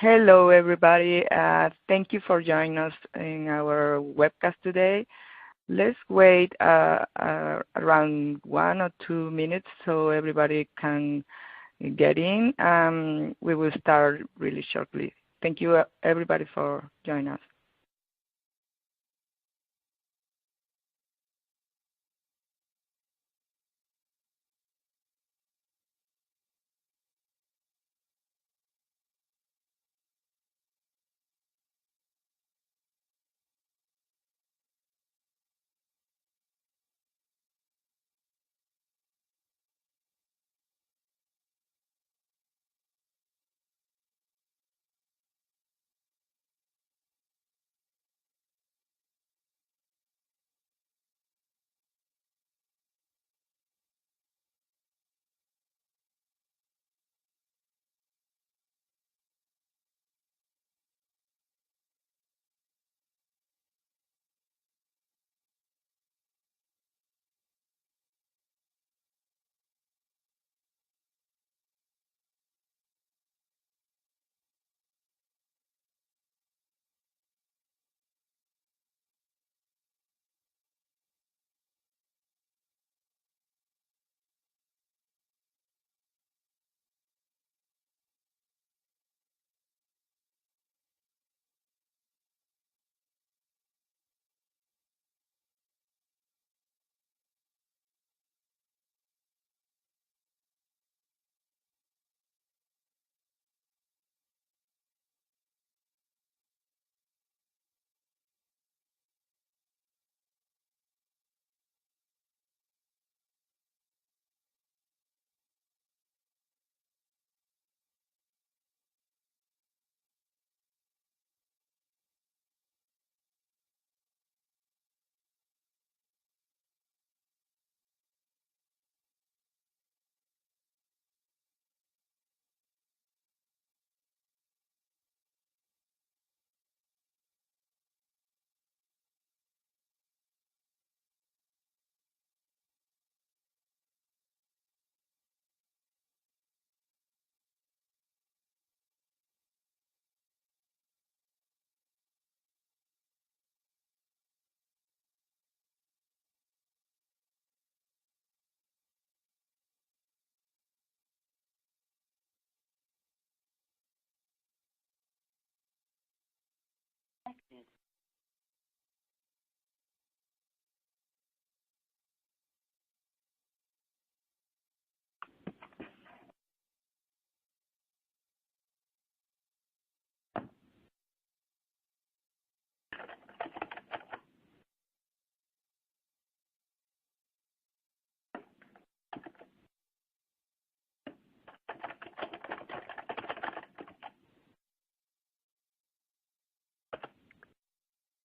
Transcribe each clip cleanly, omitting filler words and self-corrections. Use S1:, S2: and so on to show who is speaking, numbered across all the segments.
S1: Hello, everybody. Thank you for joining us in our webcast today. Let's wait around 1 or 2 minutes so everybody can get in. We will start really shortly. Thank you, everybody, for joining us.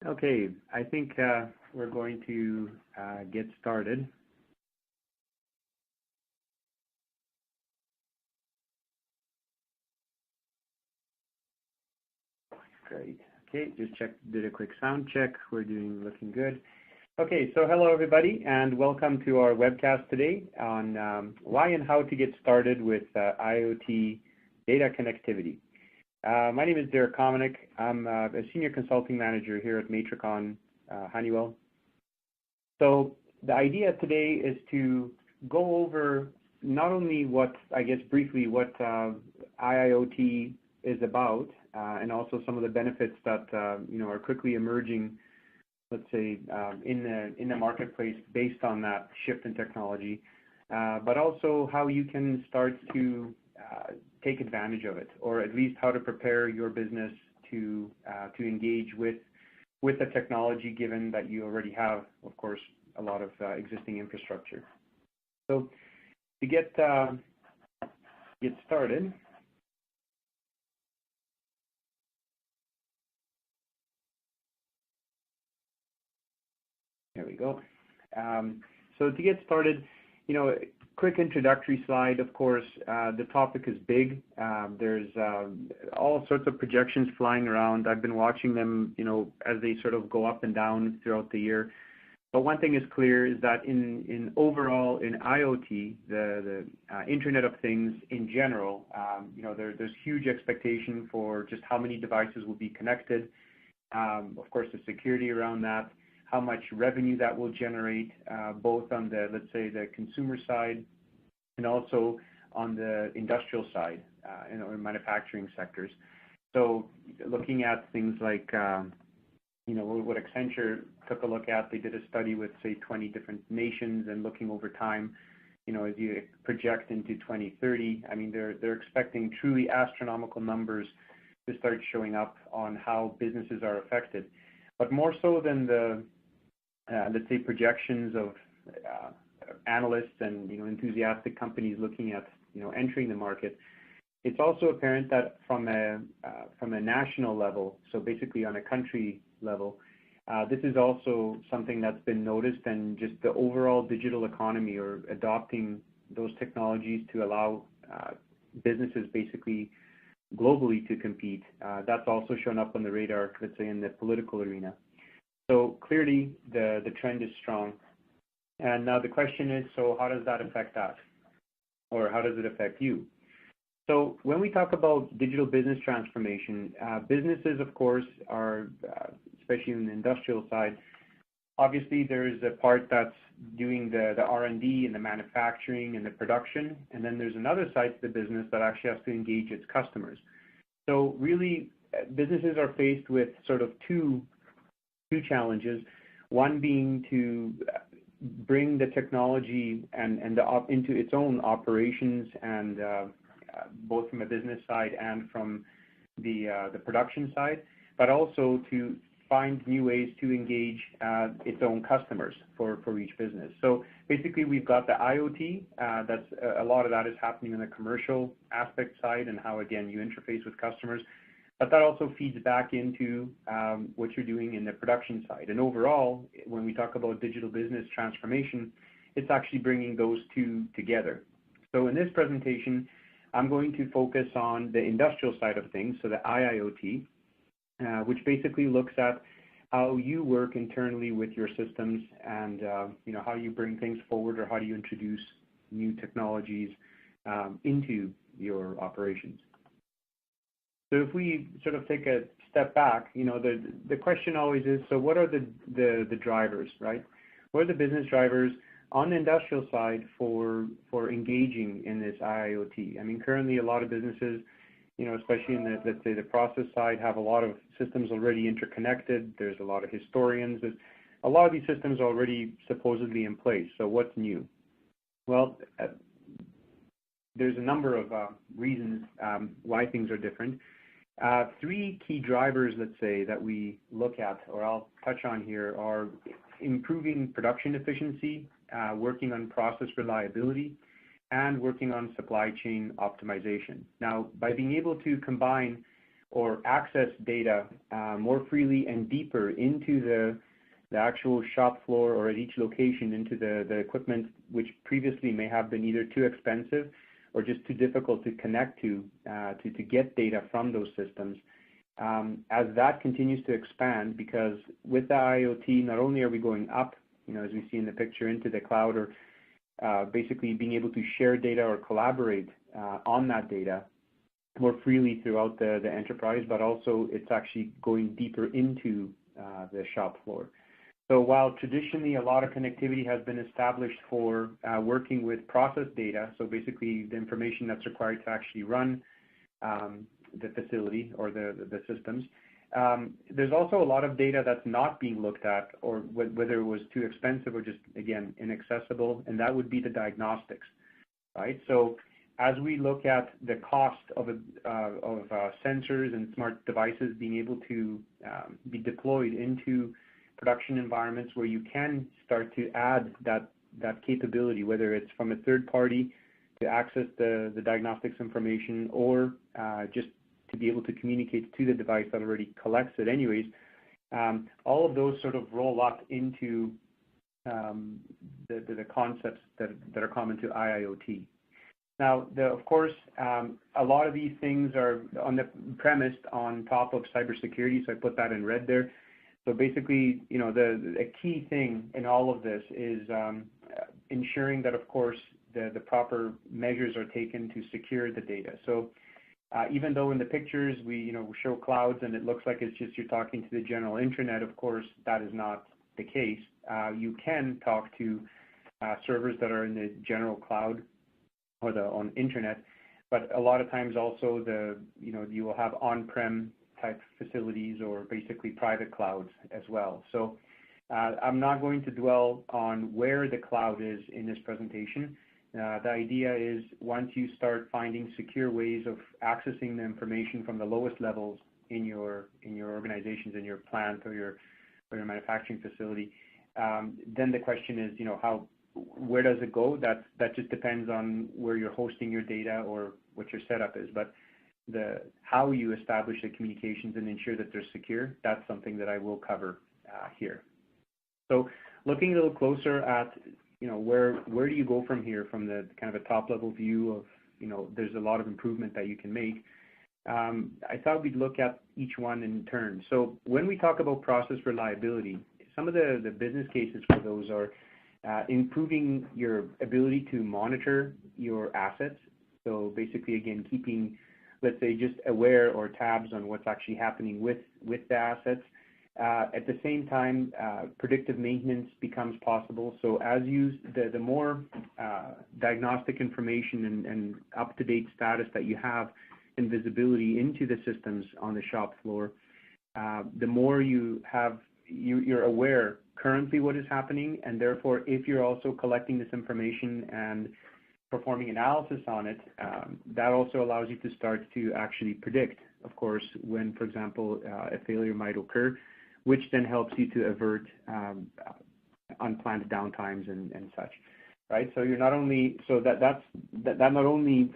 S2: Okay, I think we're going to get started. Great. Okay, just did a quick sound check. We're looking good. Okay, so hello everybody, and welcome to our webcast today on why and how to get started with IoT data connectivity. My name is Derek Komanek. I'm a Senior Consulting Manager here at Matrikon, Honeywell. So the idea today is to go over not only briefly what IIoT is about, and also some of the benefits that are quickly emerging, let's say, in the marketplace based on that shift in technology, but also how you can start to take advantage of it, or at least how to prepare your business to engage with the technology, given that you already have, of course, a lot of existing infrastructure. So to get started, there we go. So to get started, quick introductory slide. Of course, the topic is big. There's all sorts of projections flying around. I've been watching them, as they sort of go up and down throughout the year. But one thing is clear is that in overall in IoT, the Internet of Things in general, there's huge expectation for just how many devices will be connected. Of course, the security around that, how much revenue that will generate, both on the, let's say, the consumer side and also on the industrial side, or manufacturing sectors. So looking at things like, what Accenture took a look at, they did a study with, say, 20 different nations, and looking over time, as you project into 2030, I mean, they're expecting truly astronomical numbers to start showing up on how businesses are affected. But more so than the, let's say, projections of analysts and, enthusiastic companies looking at, entering the market, it's also apparent that from a national level, so basically on a country level, this is also something that's been noticed, and just the overall digital economy, or adopting those technologies to allow businesses basically globally to compete, that's also shown up on the radar, let's say, in the political arena. So clearly the trend is strong. And now the question is, so how does that affect us? Or how does it affect you? So when we talk about digital business transformation, businesses, of course, are, especially in the industrial side, obviously there's a part that's doing the R&D and the manufacturing and the production, and then there's another side to the business that actually has to engage its customers. So really, businesses are faced with sort of two challenges, one being to bring the technology and into its own operations, and both from a business side and from the production side, but also to find new ways to engage its own customers for each business. So basically, we've got the IoT. That's a lot of that is happening in the commercial aspect side, and how, again, you interface with customers. But that also feeds back into what you're doing in the production side. And overall, when we talk about digital business transformation, it's actually bringing those two together. So in this presentation, I'm going to focus on the industrial side of things, so the IIoT, which basically looks at how you work internally with your systems, and how you bring things forward, or how do you introduce new technologies into your operations. So if we sort of take a step back, the question always is, so what are the drivers, right? What are the business drivers on the industrial side for engaging in this IIoT? I mean, currently a lot of businesses, especially in the, let's say, the process side, have a lot of systems already interconnected. There's a lot of historians. There's a lot of these systems already supposedly in place. So what's new? Well, there's a number of reasons why things are different. Three key drivers, let's say, that we look at, or I'll touch on here, are improving production efficiency, working on process reliability, and working on supply chain optimization. Now, by being able to combine or access data more freely and deeper into the actual shop floor, or at each location, into the equipment, which previously may have been either too expensive or just too difficult to connect to get data from those systems, as that continues to expand, because with the IoT, not only are we going up, as we see in the picture, into the cloud, or basically being able to share data or collaborate on that data more freely throughout the enterprise, but also it's actually going deeper into the shop floor. So while traditionally a lot of connectivity has been established for working with process data, so basically the information that's required to actually run the facility or the systems, there's also a lot of data that's not being looked at, or whether it was too expensive or just, again, inaccessible, and that would be the diagnostics, right? So as we look at the cost of sensors and smart devices being able to be deployed into production environments where you can start to add that capability, whether it's from a third party to access the diagnostics information, or just to be able to communicate to the device that already collects it anyways, all of those sort of roll up into the concepts that are common to IIoT. Now, of course, a lot of these things are premised on top of cybersecurity, so I put that in red there. So basically, the key thing in all of this is ensuring that, of course, the proper measures are taken to secure the data. So even though in the pictures we show clouds and it looks like it's just you're talking to the general internet, of course, that is not the case. You can talk to servers that are in the general cloud or on internet, but a lot of times also you will have on-prem type facilities or basically private clouds as well. So I'm not going to dwell on where the cloud is in this presentation. The idea is once you start finding secure ways of accessing the information from the lowest levels in your organizations, in your plant or your manufacturing facility, then the question is, where does it go? That just depends on where you're hosting your data or what your setup is. But how you establish the communications and ensure that they're secure, that's something that I will cover here. So looking a little closer at, where do you go from here, from the kind of a top level view of, there's a lot of improvement that you can make. I thought we'd look at each one in turn. So when we talk about process reliability, some of the business cases for those are improving your ability to monitor your assets. So basically, again, keeping, let's say, just aware or tabs on what's actually happening with the assets. At the same time, predictive maintenance becomes possible. So as the more diagnostic information and up-to-date status that you have and visibility into the systems on the shop floor, the more you're aware currently what is happening, and therefore if you're also collecting this information and performing analysis on it, that also allows you to start to actually predict, of course, when, for example, a failure might occur, which then helps you to avert unplanned downtimes and such, right? So you're not only that not only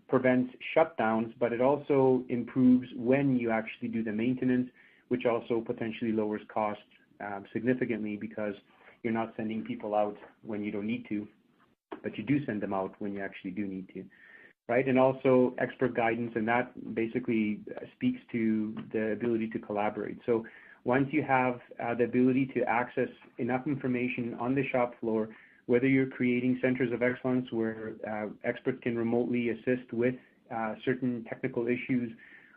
S2: prevents shutdowns, but it also improves when you actually do the maintenance, which also potentially lowers costs significantly because you're not sending people out when you don't need to, but you do send them out when you actually do need to, right? And also expert guidance, and that basically speaks to the ability to collaborate. So once you have the ability to access enough information on the shop floor, whether you're creating centers of excellence where experts can remotely assist with certain technical issues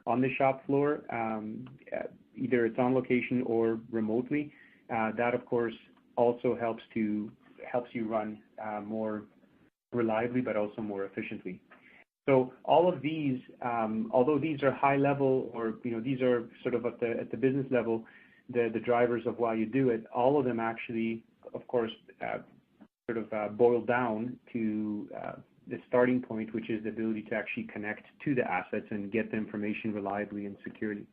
S2: on the shop floor, either it's on location or remotely, that of course also helps you run more reliably, but also more efficiently. So all of these, although these are high level, or these are sort of at the business level, the drivers of why you do it, all of them actually, of course, boil down to the starting point, which is the ability to actually connect to the assets and get the information reliably and securely.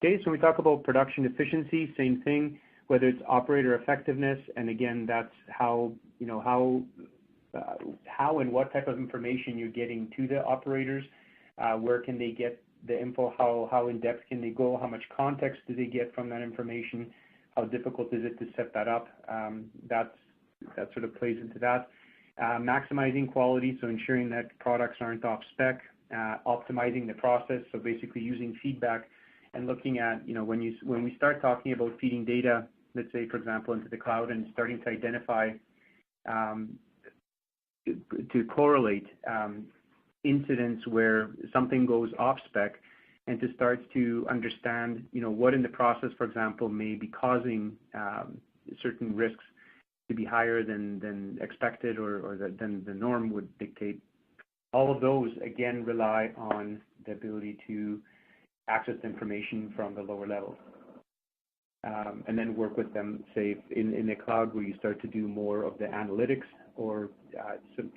S2: Okay, so when we talk about production efficiency, same thing, whether it's operator effectiveness, and again, that's how and what type of information you're getting to the operators, where can they get the info, how in depth can they go, how much context do they get from that information, how difficult is it to set that up, that sort of plays into that. Maximizing quality, so ensuring that products aren't off spec, optimizing the process, so basically using feedback and looking at, when we start talking about feeding data, let's say, for example, into the cloud and starting to identify, to correlate incidents where something goes off spec, and to start to understand, what in the process, for example, may be causing certain risks to be higher than expected or than the norm would dictate. All of those, again, rely on the ability to access information from the lower levels. And then work with them, say, in the cloud, where you start to do more of the analytics, or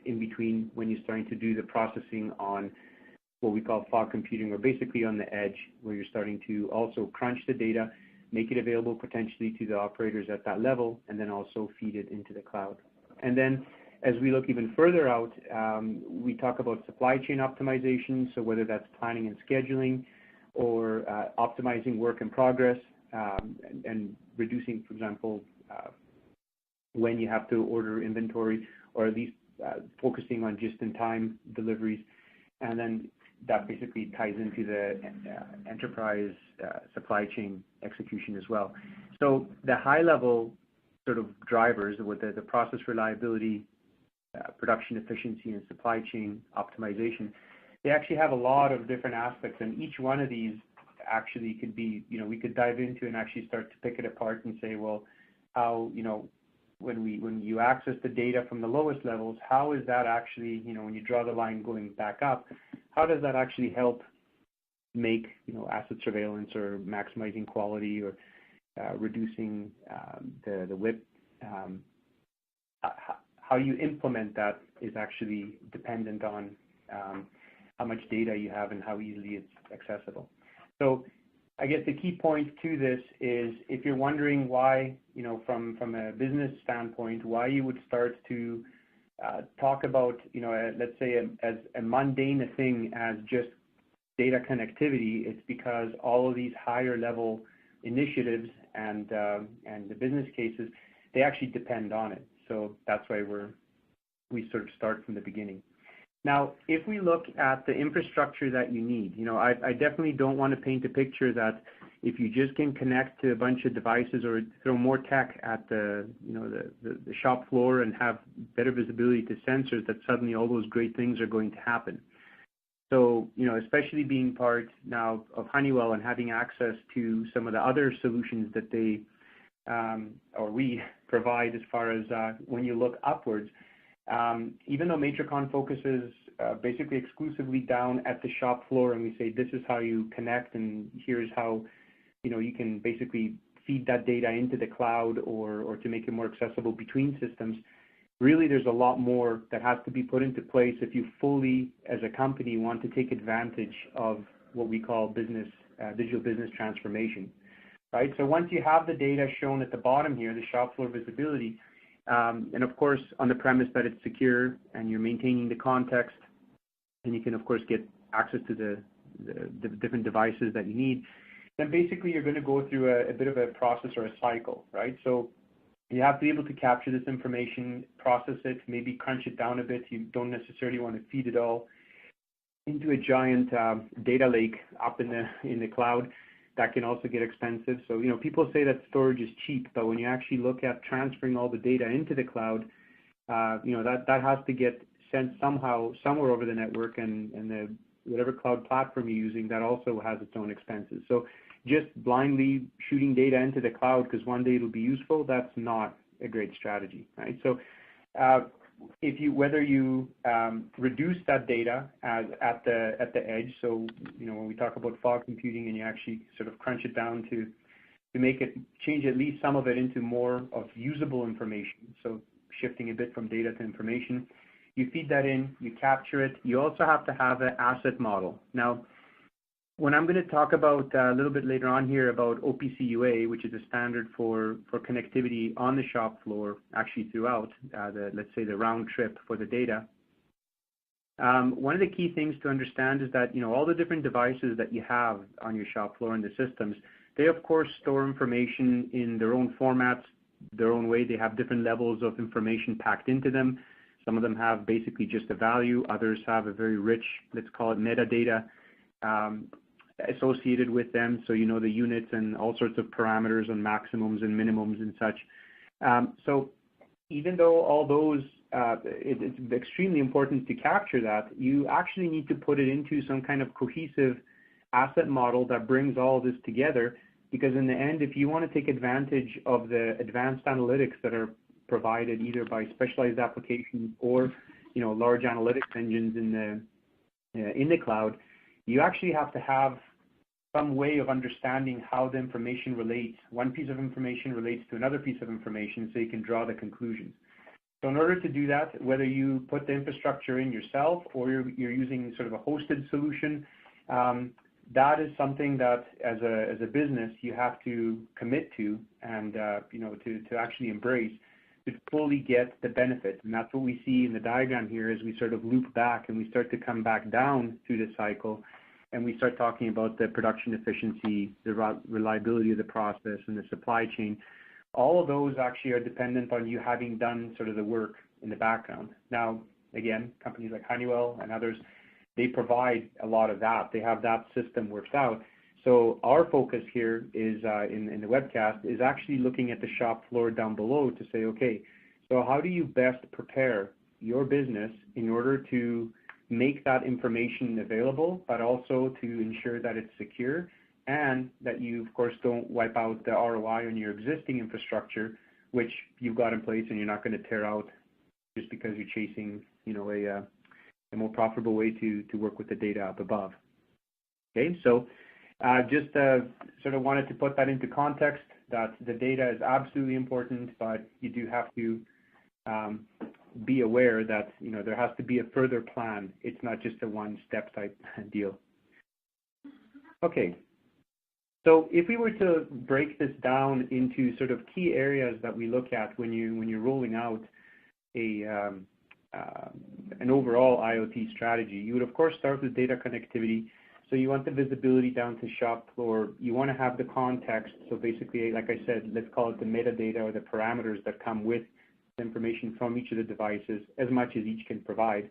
S2: in between when you're starting to do the processing on what we call fog computing, or basically on the edge, where you're starting to also crunch the data, make it available potentially to the operators at that level, and then also feed it into the cloud. And then as we look even further out, we talk about supply chain optimization, so whether that's planning and scheduling, or optimizing work in progress, and reducing, for example, when you have to order inventory, or at least focusing on just-in-time deliveries. And then that basically ties into the enterprise supply chain execution as well. So the high-level sort of drivers with the process reliability, production efficiency, and supply chain optimization, they actually have a lot of different aspects, and each one of these actually could be, we could dive into and actually start to pick it apart and say, well, how, when you access the data from the lowest levels, how is that actually, when you draw the line going back up, how does that actually help make, asset surveillance or maximizing quality or reducing the WIP? How you implement that is actually dependent on how much data you have and how easily it's accessible. So I guess the key point to this is, if you're wondering why, from a business standpoint, why you would start to talk about, let's say as a mundane thing as just data connectivity, it's because all of these higher level initiatives and the business cases, they actually depend on it. So that's why we sort of start from the beginning. Now, if we look at the infrastructure that you need, I definitely don't want to paint a picture that if you just can connect to a bunch of devices or throw more tech at the shop floor and have better visibility to sensors, that suddenly all those great things are going to happen. So, especially being part now of Honeywell and having access to some of the other solutions that they or we provide, as far as when you look upwards, even though Matrikon focuses basically exclusively down at the shop floor, and we say this is how you connect, and here's how you can basically feed that data into the cloud or to make it more accessible between systems. Really, there's a lot more that has to be put into place if you fully, as a company, want to take advantage of what we call digital business transformation. Right? So once you have the data shown at the bottom here, the shop floor visibility, and of course on the premise that it's secure and you're maintaining the context, and you can of course get access to the different devices that you need, then basically you're going to go through a bit of a process or a cycle, right? So you have to be able to capture this information, process it, maybe crunch it down a bit. You don't necessarily want to feed it all into a giant data lake up in the cloud. That can also get expensive. So, people say that storage is cheap, but when you actually look at transferring all the data into the cloud, that has to get sent somehow, somewhere over the network, and whatever cloud platform you're using, that also has its own expenses. So just blindly shooting data into the cloud because one day it'll be useful, that's not a great strategy, right? So whether you reduce that data at the edge, so when we talk about fog computing and you actually sort of crunch it down to make it change at least some of it into more of usable information, so shifting a bit from data to information, you feed that in, you capture it. You also have to have an asset model. Now, when I'm going to talk about a little bit later on here about OPC UA, which is a standard for connectivity on the shop floor, actually throughout let's say the round trip for the data, one of the key things to understand is that all the different devices that you have on your shop floor and the systems, they of course store information in their own formats, their own way. They have different levels of information packed into them. Some of them have basically just a value. Others have a very rich, let's call it metadata, associated with them, so the units and all sorts of parameters and maximums and minimums and such. So even though all those, it's extremely important to capture that, you actually need to put it into some kind of cohesive asset model that brings all this together, because in the end, if you want to take advantage of the advanced analytics that are provided either by specialized applications or large analytics engines in the cloud, you actually have to have some way of understanding how the information relates. One piece of information relates to another piece of information, so you can draw the conclusions. So in order to do that, whether you put the infrastructure in yourself or you're using sort of a hosted solution, that is something that as a business you have to commit to and to actually embrace to fully get the benefit. And that's what we see in the diagram here as we sort of loop back and we start to come back down through the cycle, and we start talking about the production efficiency, the reliability of the process, and the supply chain. All of those actually are dependent on you having done sort of the work in the background. Now, again, companies like Honeywell and others, they provide a lot of that. They have that system worked out. So our focus here is in the webcast is actually looking at the shop floor down below to say, okay, so how do you best prepare your business in order to make that information available, but also to ensure that it's secure and that you, of course, don't wipe out the ROI on your existing infrastructure, which you've got in place and you're not going to tear out just because you're chasing, a more profitable way to work with the data up above. Okay, so just sort of wanted to put that into context, that the data is absolutely important, but you do have to be aware that there has to be a further plan. It's not just a one-step type deal. Okay, so if we were to break this down into sort of key areas that we look at when you're rolling out an overall IoT strategy, you would of course start with data connectivity. So you want the visibility down to shop floor. You want to have the context. So basically, like I said, let's call it the metadata or the parameters that come with the information from each of the devices, as much as each can provide.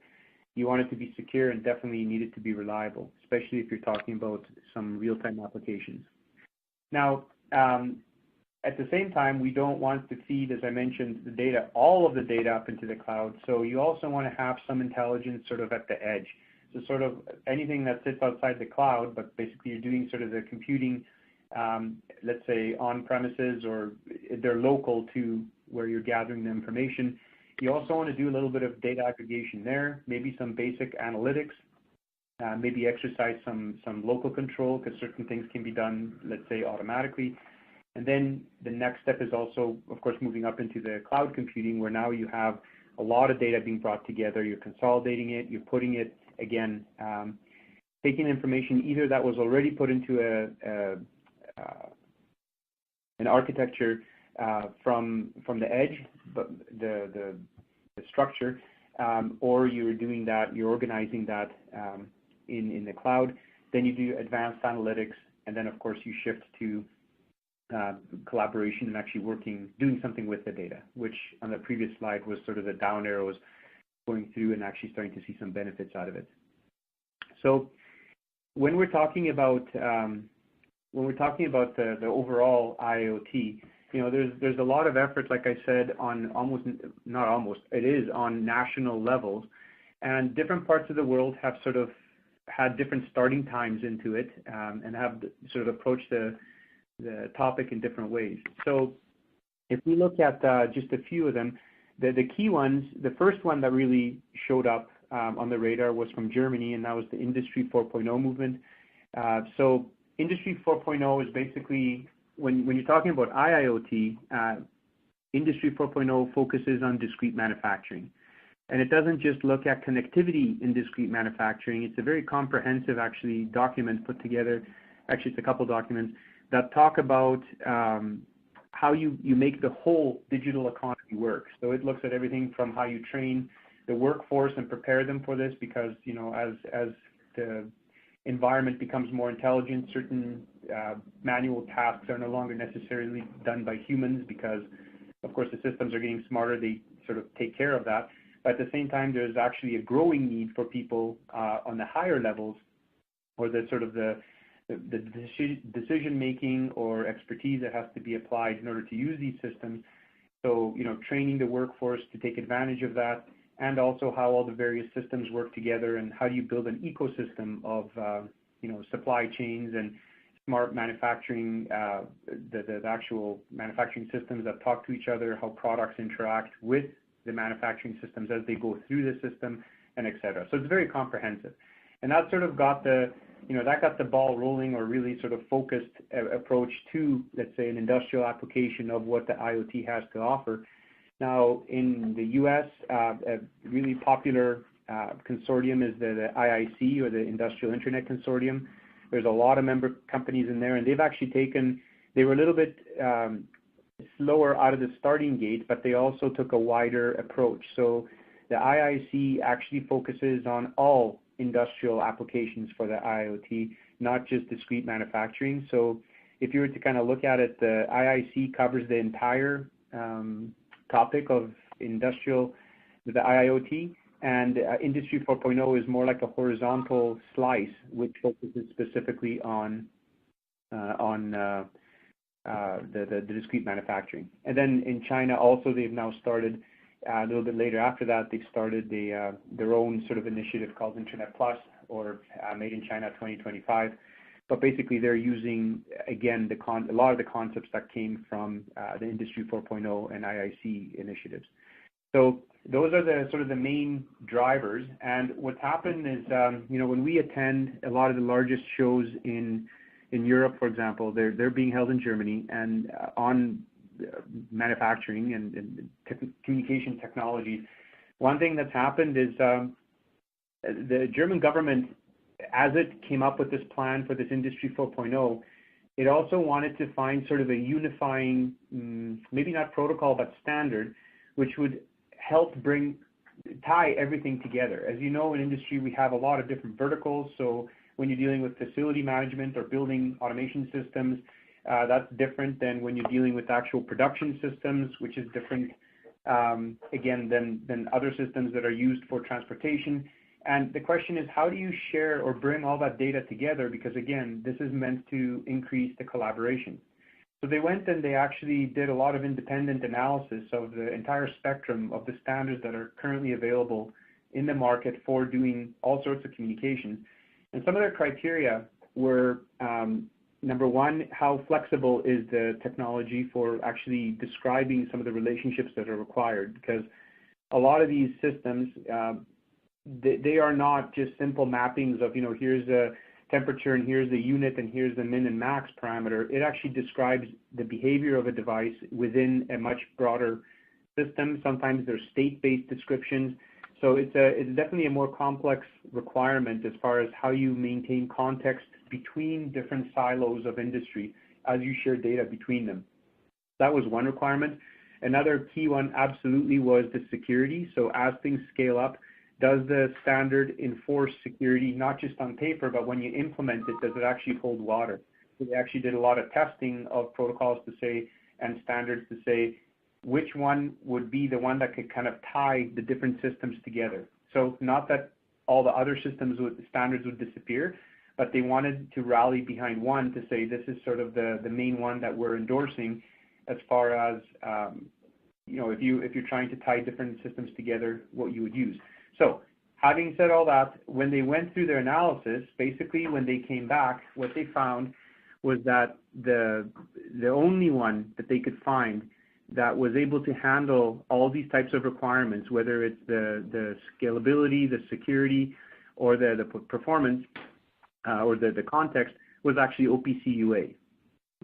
S2: You want it to be secure, and definitely you need it to be reliable, especially if you're talking about some real-time applications. Now, at the same time, we don't want to feed, as I mentioned, the data, all of the data up into the cloud. So you also want to have some intelligence sort of at the edge. So sort of anything that sits outside the cloud, but basically you're doing sort of the computing, let's say on premises, or they're local to where you're gathering the information. You also want to do a little bit of data aggregation there, maybe some basic analytics, maybe exercise some local control, because certain things can be done, let's say, automatically. And then the next step is also, of course, moving up into the cloud computing, where now you have a lot of data being brought together. You're consolidating it. You're putting it, again, taking information either that was already put into an architecture from the edge, but the structure, or you're doing that, you're organizing that in the cloud. Then you do advanced analytics, and then of course you shift to collaboration and actually doing something with the data, which on the previous slide was sort of the down arrows going through and actually starting to see some benefits out of it. So when we're talking about the overall IoT, there's a lot of effort, like I said, on it is on national levels, and different parts of the world have sort of had different starting times into it, and have sort of approached the topic in different ways. So if we look at just a few of them, the key ones, the first one that really showed up on the radar was from Germany, and that was the Industry 4.0 movement. So Industry 4.0 is basically, when you're talking about IIoT, Industry 4.0 focuses on discrete manufacturing. And it doesn't just look at connectivity in discrete manufacturing. It's a very comprehensive, actually, document put together. Actually, it's a couple documents that talk about how you make the whole digital economy work. So it looks at everything from how you train the workforce and prepare them for this, because as the environment becomes more intelligent, certain manual tasks are no longer necessarily done by humans, because of course the systems are getting smarter. They sort of take care of that. But at the same time, there's actually a growing need for people on the higher levels, or the sort of the decision making or expertise that has to be applied in order to use these systems. So training the workforce to take advantage of that, and also how all the various systems work together, and how do you build an ecosystem of supply chains and smart manufacturing, the actual manufacturing systems that talk to each other, how products interact with the manufacturing systems as they go through the system, and et cetera. So it's very comprehensive, and that sort of got the ball rolling, or really sort of focused approach to, let's say, an industrial application of what the IoT has to offer. Now, in the U.S., a really popular consortium is the IIC, or the Industrial Internet Consortium. There's a lot of member companies in there, and they've actually they were a little bit slower out of the starting gate, but they also took a wider approach. So the IIC actually focuses on all industrial applications for the IoT, not just discrete manufacturing. So if you were to kind of look at it, the IIC covers the entire topic of industrial, the IoT, and Industry 4.0 is more like a horizontal slice, which focuses specifically on the discrete manufacturing. And then in China also, they've now started, a little bit later after that, they've started their own sort of initiative called Internet Plus, or Made in China 2025. But basically, they're using, again, a lot of the concepts that came from the Industry 4.0 and IIC initiatives. So those are the sort of the main drivers. And what's happened is, when we attend a lot of the largest shows in Europe, for example, they're being held in Germany, and on manufacturing and communication technologies, one thing that's happened is the German government, as it came up with this plan for this Industry 4.0, it also wanted to find sort of a unifying, maybe not protocol, but standard, which would help tie everything together. As you know, in industry, we have a lot of different verticals. So when you're dealing with facility management or building automation systems, that's different than when you're dealing with actual production systems, which is different, again, than other systems that are used for transportation. And the question is, how do you share or bring all that data together? Because again, this is meant to increase the collaboration. So they went and they actually did a lot of independent analysis of the entire spectrum of the standards that are currently available in the market for doing all sorts of communications. And some of their criteria were, number one, how flexible is the technology for actually describing some of the relationships that are required? Because a lot of these systems, they are not just simple mappings of, here's the temperature and here's the unit and here's the min and max parameter. It actually describes the behavior of a device within a much broader system. Sometimes there's state-based descriptions. So it's definitely a more complex requirement as far as how you maintain context between different silos of industry as you share data between them. That was one requirement. Another key one absolutely was the security. So as things scale up, does the standard enforce security, not just on paper, but when you implement it, does it actually hold water? So they actually did a lot of testing of protocols to say, and standards to say, which one would be the one that could kind of tie the different systems together. So not that all the other standards would disappear, but they wanted to rally behind one to say, this is sort of the main one that we're endorsing as far as, if you're trying to tie different systems together, what you would use. So having said all that, when they went through their analysis, basically when they came back, what they found was that the only one that they could find that was able to handle all these types of requirements, whether it's the scalability, the security, or the performance, or the context, was actually OPC UA.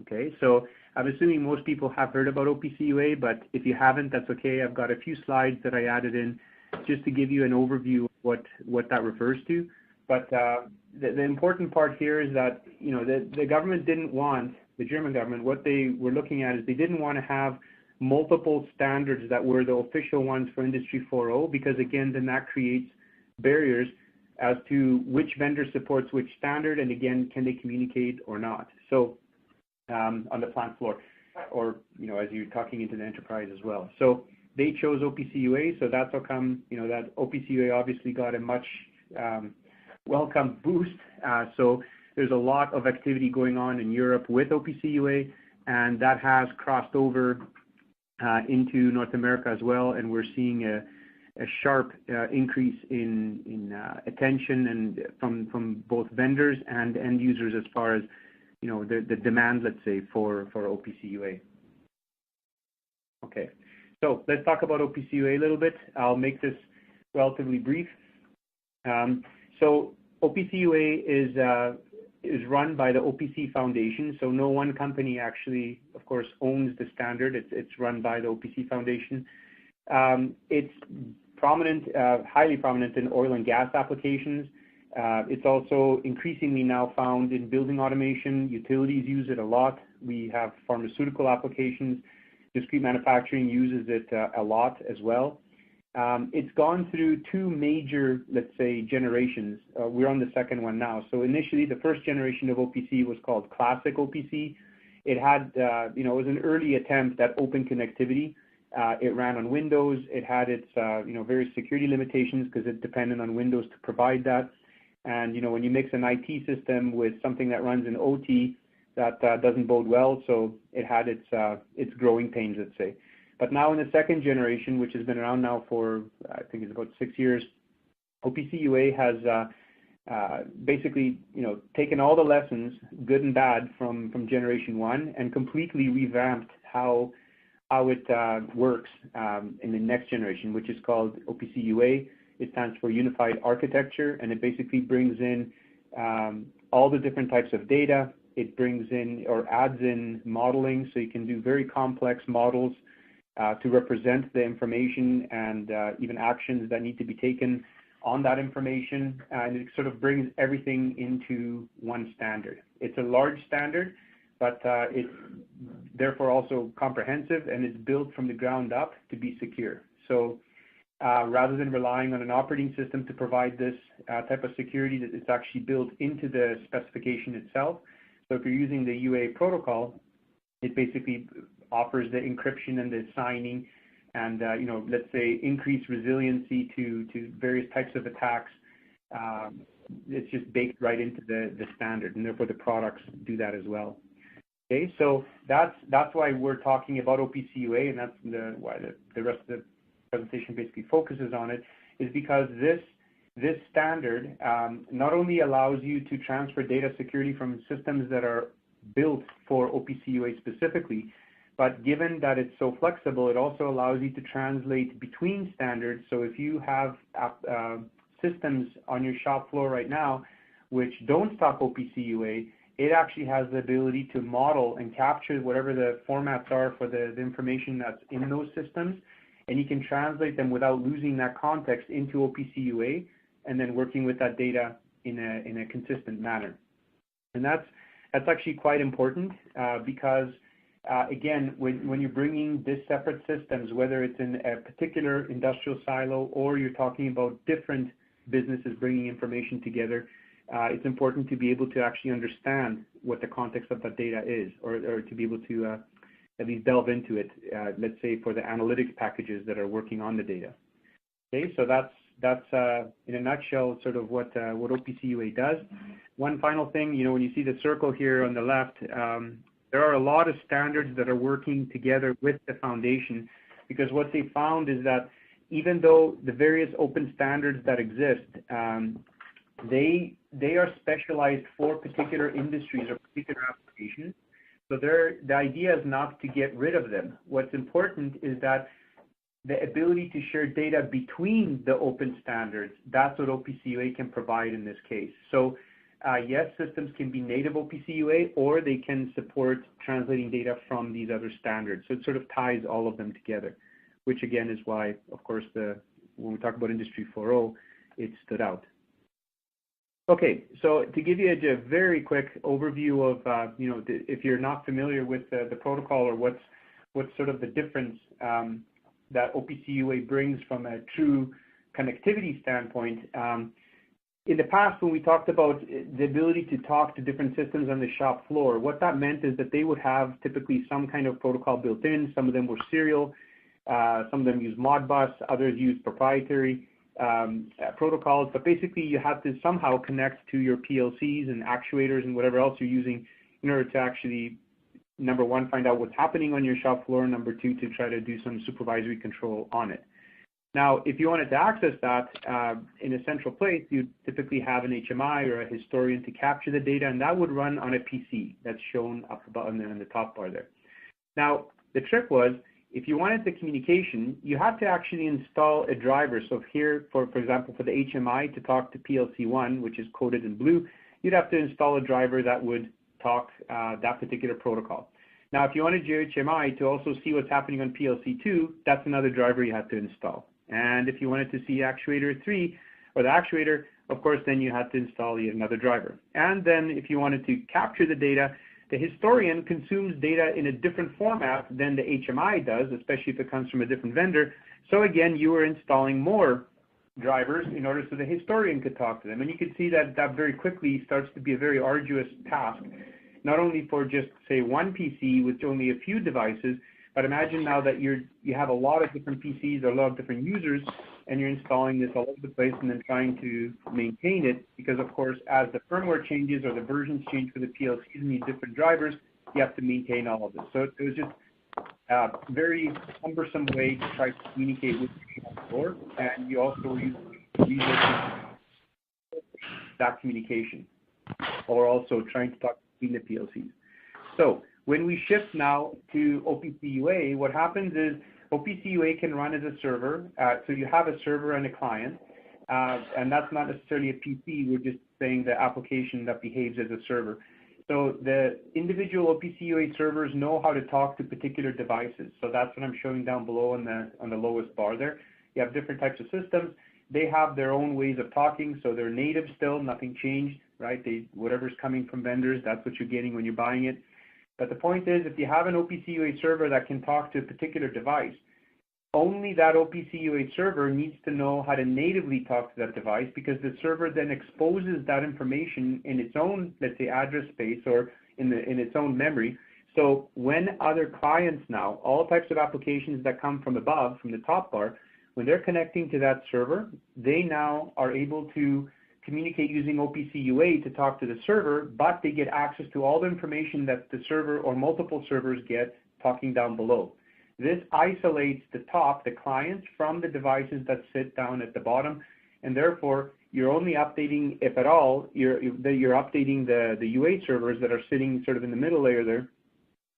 S2: Okay, so I'm assuming most people have heard about OPC UA, but if you haven't, that's okay. I've got a few slides that I added in just to give you an overview of what that refers to. But the important part here is that, the government didn't want, the German government, what they were looking at is they didn't want to have multiple standards that were the official ones for Industry 4.0, because again, then that creates barriers as to which vendor supports which standard, and again, can they communicate or not? So on the plant floor, or as you're talking into the enterprise as well. So they chose OPC UA, so that's how come that OPC UA obviously got a much welcome boost. So there's a lot of activity going on in Europe with OPC UA, and that has crossed over into North America as well, and we're seeing a sharp increase in attention and from both vendors and end users as far as the demand, let's say, for OPC UA. Okay, so let's talk about OPC UA a little bit. I'll make this relatively brief. So OPC UA is run by the OPC Foundation, so no one company actually, of course, owns the standard. It's run by the OPC Foundation. It's prominent, highly prominent in oil and gas applications. It's also increasingly now found in building automation. Utilities use it a lot. We have pharmaceutical applications. Discrete manufacturing uses it a lot as well. It's gone through two major, let's say, generations. We're on the second one now. So initially, the first generation of OPC was called Classic OPC. It had, it was an early attempt at open connectivity. It ran on Windows. It had its various security limitations because it depended on Windows to provide that. And when you mix an IT system with something that runs in OT, that doesn't bode well. So it had its growing pains, let's say. But now in the second generation, which has been around now for I think it's about 6 years, OPC UA has basically taken all the lessons, good and bad, from generation 1 and completely revamped how it works in the next generation, which is called OPC UA. It stands for Unified Architecture, and it basically brings in all the different types of data. It brings in or adds in modeling, so you can do very complex models to represent the information and even actions that need to be taken on that information. And it sort of brings everything into one standard. It's a large standard, but it's therefore also comprehensive, and it's built from the ground up to be secure. So rather than relying on an operating system to provide this type of security, that it's actually built into the specification itself. So if you're using the UA protocol, it basically offers the encryption and the signing and, let's say, increased resiliency to various types of attacks. It's just baked right into the standard, and therefore the products do that as well. Okay, so that's why we're talking about OPC UA, and that's why the rest of the presentation basically focuses on it, is because this standard not only allows you to transfer data securely from systems that are built for OPC UA specifically, but given that it's so flexible, it also allows you to translate between standards. So if you have systems on your shop floor right now which don't stock OPC UA, it actually has the ability to model and capture whatever the formats are for the information that's in those systems, and you can translate them without losing that context into OPC UA, and then working with that data in a consistent manner. And that's actually quite important because again, when you're bringing these separate systems, whether it's in a particular industrial silo or you're talking about different businesses bringing information together, it's important to be able to actually understand what the context of that data is, or to be able to at least delve into it, let's say for the analytics packages that are working on the data. Okay, so that's in a nutshell sort of what OPC UA does. One final thing, when you see the circle here on the left, there are a lot of standards that are working together with the foundation, because what they found is that even though the various open standards that exist, they are specialized for particular industries or particular applications. So the idea is not to get rid of them. What's important is that the ability to share data between the open standards, that's what OPC UA can provide in this case. So yes, systems can be native OPC UA, or they can support translating data from these other standards. So it sort of ties all of them together, which again is why, of course, when we talk about Industry 4.0, it stood out. Okay, so to give you a very quick overview of, if you're not familiar with the protocol, or what's sort of the difference that OPC UA brings from a true connectivity standpoint. In the past, when we talked about the ability to talk to different systems on the shop floor, what that meant is that they would have typically some kind of protocol built in. Some of them were serial, some of them use Modbus, others use proprietary protocols, but basically you have to somehow connect to your PLCs and actuators and whatever else you're using in order to actually, number one, find out what's happening on your shop floor, and number two, to try to do some supervisory control on it. Now, if you wanted to access that in a central place, you'd typically have an HMI or a historian to capture the data, and that would run on a PC that's shown up above on the top bar there. Now, the trick was, if you wanted the communication, you had to actually install a driver. So here, for example, for the HMI to talk to PLC1, which is coded in blue, you'd have to install a driver that would talk that particular protocol. Now, if you wanted your HMI to also see what's happening on PLC2, that's another driver you had to install. And if you wanted to see actuator 3, or the actuator, of course, then you had to install yet another driver. And then if you wanted to capture the data, the historian consumes data in a different format than the HMI does, especially if it comes from a different vendor. So again, you are installing more drivers in order so the historian could talk to them. And you can see that that very quickly starts to be a very arduous task, not only for just, say, one PC with only a few devices, But imagine now that you have a lot of different PCs or a lot of different users, and you're installing this all over the place and then trying to maintain it, because of course, as the firmware changes or the versions change for the PLCs and these different drivers, you have to maintain all of this. So it was just a very cumbersome way to try to communicate with the floor, and you also use resources that communication, or also trying to talk between the PLCs. So when we shift now to OPC UA, what happens is OPC UA can run as a server. So you have a server and a client, and that's not necessarily a PC. We're just saying the application that behaves as a server. So the individual OPC UA servers know how to talk to particular devices. So that's what I'm showing down below on the lowest bar there. You have different types of systems. They have their own ways of talking, so they're native still, nothing changed, right? Whatever's coming from vendors, that's what you're getting when you're buying it. But the point is, if you have an OPC UA server that can talk to a particular device, only that OPC UA server needs to know how to natively talk to that device, because the server then exposes that information in its own, let's say, address space or in its own memory. So when other clients now, all types of applications that come from above, from the top bar, when they're connecting to that server, they now are able to communicate using OPC UA to talk to the server, but they get access to all the information that the server or multiple servers get talking down below. This isolates the top, the clients, from the devices that sit down at the bottom, and therefore you're only updating, if at all, you're updating the UA servers that are sitting sort of in the middle layer there,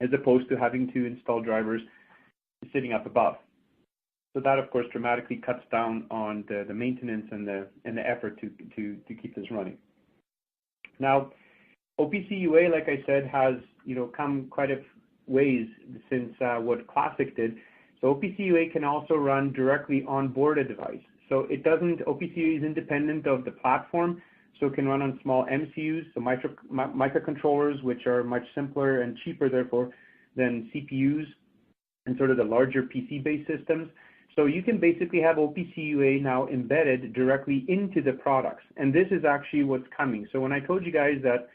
S2: as opposed to having to install drivers sitting up above. So that, of course, dramatically cuts down on the maintenance and the effort to keep this running. Now, OPC UA, like I said, has come quite a ways since what Classic did. So OPC UA can also run directly on board a device. So it doesn't. OPC UA is independent of the platform, so it can run on small MCUs, so microcontrollers, which are much simpler and cheaper, therefore, than CPUs and sort of the larger PC-based systems. So you can basically have OPC UA now embedded directly into the products, and this is actually what's coming. So when I told you guys that,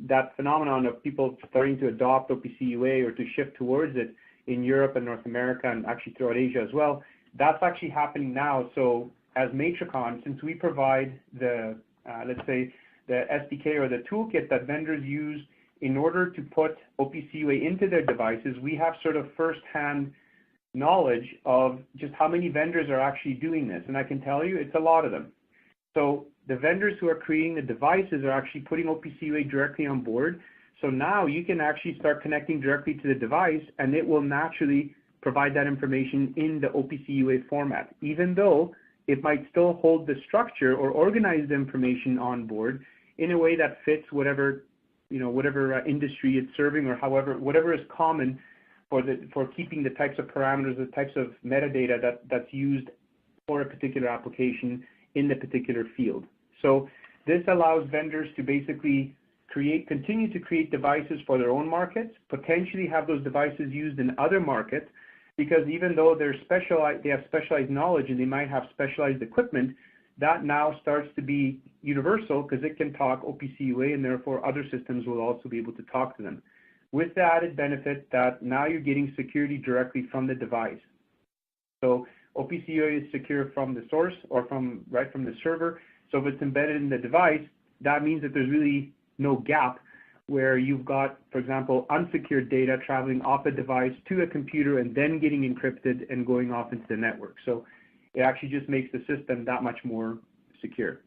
S2: that phenomenon of people starting to adopt OPC UA or to shift towards it in Europe and North America and actually throughout Asia as well, that's actually happening now. So as Matrikon, since we provide the, let's say, the SDK or the toolkit that vendors use in order to put OPC UA into their devices, we have sort of first-hand knowledge of just how many vendors are actually doing this. And I can tell you, it's a lot of them. So the vendors who are creating the devices are actually putting OPC UA directly on board. So now you can actually start connecting directly to the device, and it will naturally provide that information in the OPC UA format, even though it might still hold the structure or organize the information on board in a way that fits whatever, whatever industry it's serving, or whatever is common for keeping the types of parameters, the types of metadata that's used for a particular application in the particular field. So this allows vendors to basically continue to create devices for their own markets, potentially have those devices used in other markets, because even though they have specialized knowledge and they might have specialized equipment, that now starts to be universal because it can talk OPC UA, and therefore other systems will also be able to talk to them, with the added benefit that now you're getting security directly from the device. So OPC UA is secure from the source or right from the server. So if it's embedded in the device, that means that there's really no gap where you've got, for example, unsecured data traveling off a device to a computer and then getting encrypted and going off into the network. So it actually just makes the system that much more secure.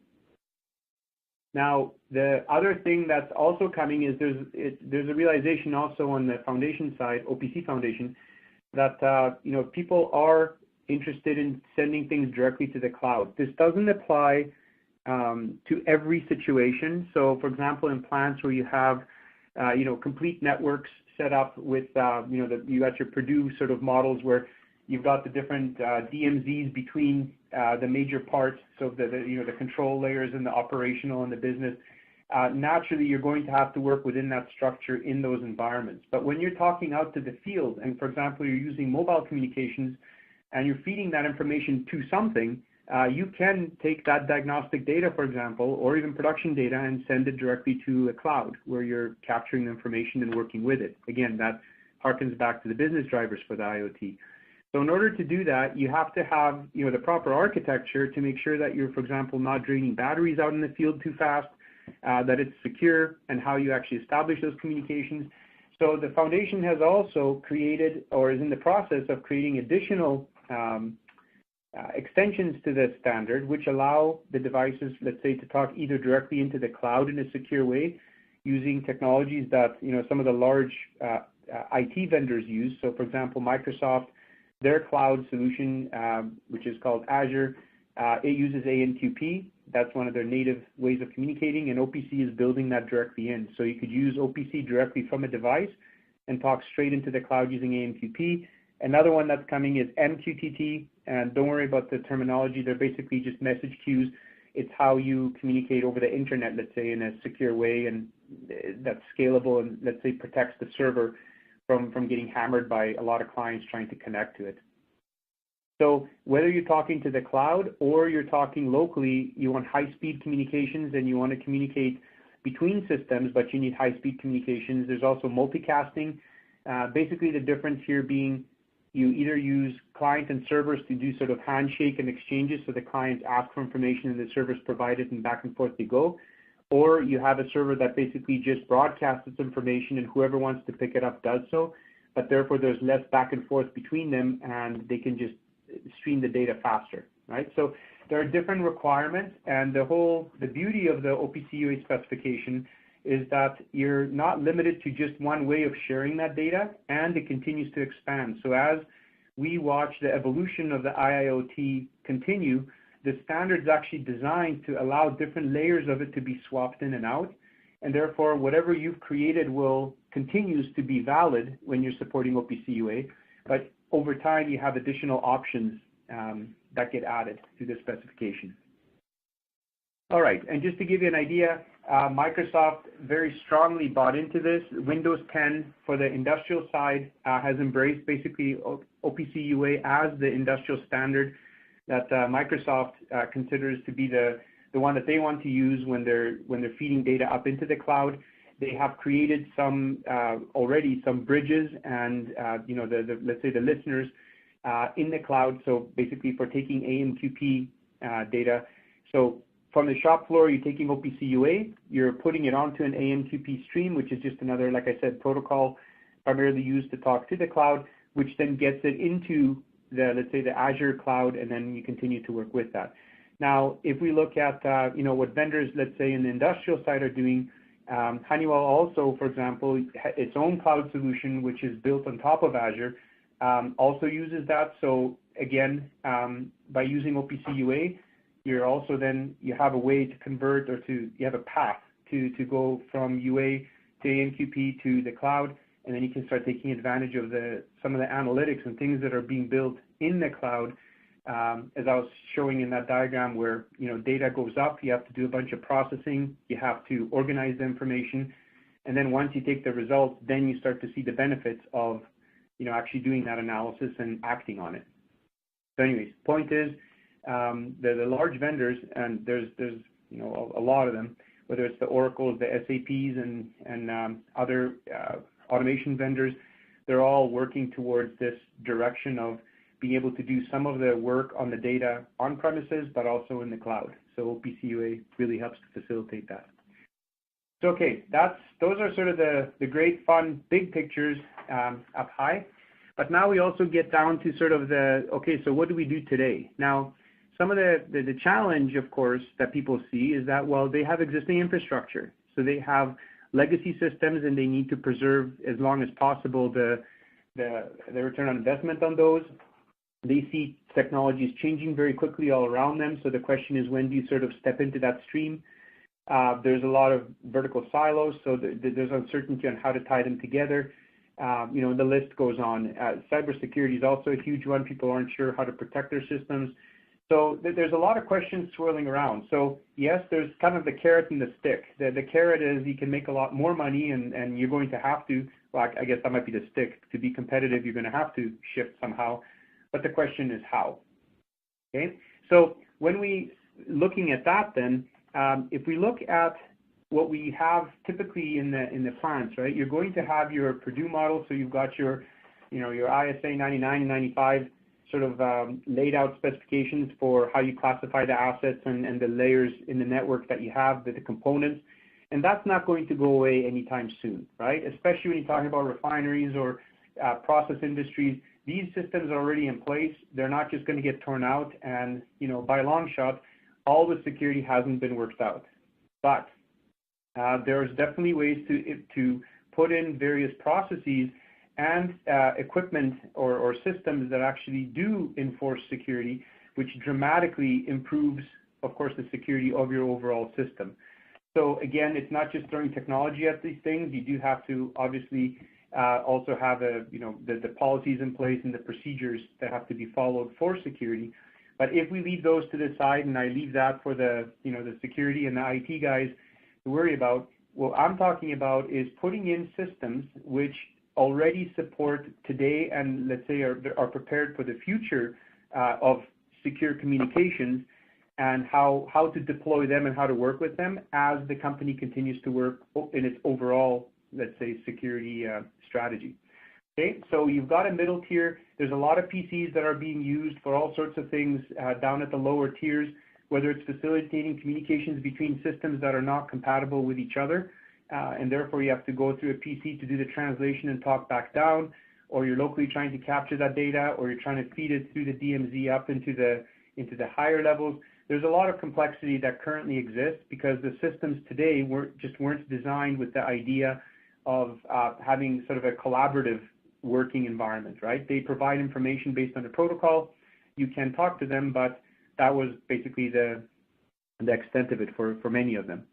S2: Now, the other thing that's also coming is there's a realization also on the foundation side, OPC Foundation, that people are interested in sending things directly to the cloud. This doesn't apply to every situation. So, for example, in plants where you have complete networks set up with you got your Purdue sort of models where you've got the different DMZs between the major parts, so the control layers and the operational and the business. Naturally, you're going to have to work within that structure in those environments. But when you're talking out to the field, and for example, you're using mobile communications and you're feeding that information to something, you can take that diagnostic data, for example, or even production data, and send it directly to a cloud where you're capturing the information and working with it. Again, that harkens back to the business drivers for the IoT. So in order to do that, you have to have the proper architecture to make sure that you're, for example, not draining batteries out in the field too fast, that it's secure, and how you actually establish those communications. So the foundation has also created, or is in the process of creating, additional extensions to the standard, which allow the devices, let's say, to talk either directly into the cloud in a secure way, using technologies that some of the large IT vendors use. So, for example, Microsoft, their cloud solution, which is called Azure, it uses AMQP. That's one of their native ways of communicating, and OPC is building that directly in. So you could use OPC directly from a device and talk straight into the cloud using AMQP. Another one that's coming is MQTT, and don't worry about the terminology. They're basically just message queues. It's how you communicate over the internet, let's say, in a secure way, and that's scalable and, let's say, protects the server from getting hammered by a lot of clients trying to connect to it. So whether you're talking to the cloud or you're talking locally, you want high-speed communications and you want to communicate between systems, but you need high-speed communications. There's also multicasting. Basically, the difference here being you either use client and servers to do sort of handshake and exchanges, so the clients ask for information and the servers provide it and back and forth they go, or you have a server that basically just broadcasts its information and whoever wants to pick it up does so, but therefore there's less back and forth between them and they can just stream the data faster, right? So there are different requirements, and the beauty of the OPC UA specification is that you're not limited to just one way of sharing that data, and it continues to expand. So as we watch the evolution of the IIoT continue, the standard is actually designed to allow different layers of it to be swapped in and out, and therefore whatever you've created continues to be valid when you're supporting OPC UA, but over time you have additional options that get added to the specification. All right, and just to give you an idea, Microsoft very strongly bought into this. Windows 10 for the industrial side has embraced basically OPC UA as the industrial standard that Microsoft considers to be the one that they want to use when they're feeding data up into the cloud. They have created already some bridges and let's say the listeners in the cloud. So basically for taking AMQP data. So from the shop floor, you're taking OPC UA, you're putting it onto an AMQP stream, which is just another, like I said, protocol primarily used to talk to the cloud, which then gets it into let's say the Azure cloud, and then you continue to work with that. Now, if we look at what vendors, let's say in the industrial side, are doing, Honeywell also, for example, its own cloud solution, which is built on top of Azure, also uses that. So again, by using OPC UA, you're also you have a way to convert, or you have a path to go from UA to AMQP to the cloud, and then you can start taking advantage of some of the analytics and things that are being built in the cloud. As I was showing in that diagram where data goes up, you have to do a bunch of processing, you have to organize the information, and then once you take the results, then you start to see the benefits of actually doing that analysis and acting on it. So anyways, point is, the large vendors, and there's a lot of them, whether it's the Oracles, the SAPs, and other automation vendors, they're all working towards this direction of being able to do some of the work on the data on premises, but also in the cloud. So OPC UA really helps to facilitate that. So okay, those are sort of the great, fun, big pictures up high. But now we also get down to sort of so what do we do today? Now, some of the challenge, of course, that people see is that, well, they have existing infrastructure. So they have legacy systems, and they need to preserve as long as possible the return on investment on those. They see technologies changing very quickly all around them. So the question is, when do you sort of step into that stream? There's a lot of vertical silos, so there's uncertainty on how to tie them together. The list goes on. Cybersecurity is also a huge one. People aren't sure how to protect their systems. So there's a lot of questions swirling around. So yes, there's kind of the carrot and the stick. The carrot is you can make a lot more money, and you're going to have to, well, I guess that might be the stick. To be competitive, you're going to have to shift somehow. But the question is how. Okay? So when we looking at that then, if we look at what we have typically in the plants, right? You're going to have your Purdue model, so you've got your, your ISA 99 and 95 sort of laid out specifications for how you classify the assets and the layers in the network that you have, the components. And that's not going to go away anytime soon, right? Especially when you're talking about refineries or process industries. These systems are already in place. They're not just going to get torn out. And, by a long shot, all the security hasn't been worked out. But there's definitely ways to put in various processes and equipment or systems that actually do enforce security, which dramatically improves, of course, the security of your overall system. So again, it's not just throwing technology at these things. You do have to obviously also have the policies in place and the procedures that have to be followed for security. But if we leave those to the side, and I leave that for the the security and the IT guys to worry about, what I'm talking about is putting in systems which already support today and let's say are prepared for the future of secure communications, and how to deploy them and how to work with them as the company continues to work in its overall, let's say, security strategy. Okay, so you've got a middle tier. There's a lot of PCs that are being used for all sorts of things down at the lower tiers, whether it's facilitating communications between systems that are not compatible with each other, and therefore you have to go through a PC to do the translation and talk back down, or you're locally trying to capture that data, or you're trying to feed it through the DMZ up into the higher levels. There's a lot of complexity that currently exists because the systems today weren't designed with the idea of having sort of a collaborative working environment, right? They provide information based on the protocol. You can talk to them, but that was basically the extent of it for many of them.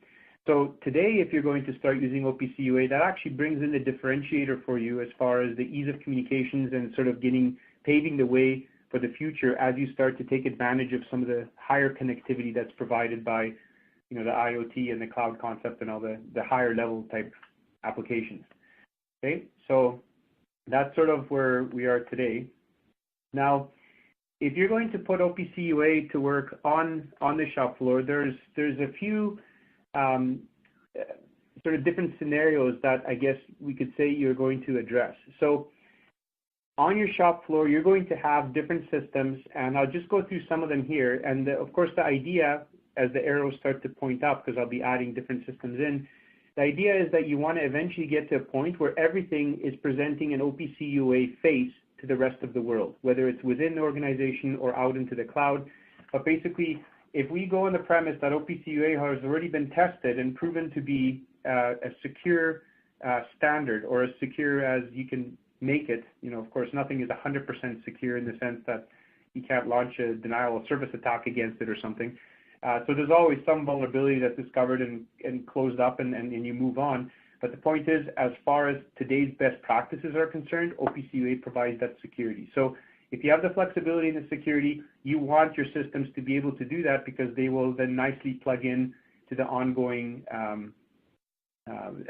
S2: So today, if you're going to start using OPC UA, that actually brings in the differentiator for you as far as the ease of communications and sort of paving the way for the future as you start to take advantage of some of the higher connectivity that's provided by, the IoT and the cloud concept and all the higher level type applications. Okay, so that's sort of where we are today. Now, if you're going to put OPC UA to work on the shop floor, there's a few sort of different scenarios that I guess we could say you're going to address. So on your shop floor, you're going to have different systems, and I'll just go through some of them here. And of course, the idea, as the arrows start to point up, because I'll be adding different systems in, the idea is that you want to eventually get to a point where everything is presenting an OPC UA face to the rest of the world, whether it's within the organization or out into the cloud. But basically, if we go on the premise that OPC UA has already been tested and proven to be a secure standard, or as secure as you can make it, of course, nothing is 100% secure in the sense that you can't launch a denial of service attack against it or something. So there's always some vulnerability that's discovered and closed up and you move on. But the point is, as far as today's best practices are concerned, OPC UA provides that security. So if you have the flexibility and the security, you want your systems to be able to do that because they will then nicely plug in to the ongoing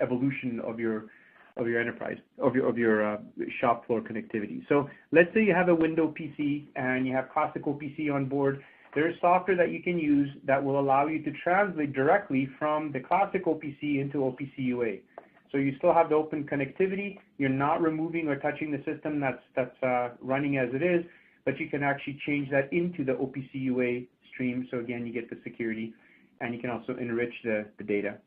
S2: evolution of your enterprise, of your shop floor connectivity. So let's say you have a window PC and you have classic OPC on board. There's software that you can use that will allow you to translate directly from the classic OPC into OPC UA. So you still have the open connectivity. You're not removing or touching the system that's running as it is, but you can actually change that into the OPC UA stream. So again, you get the security, and you can also enrich the data.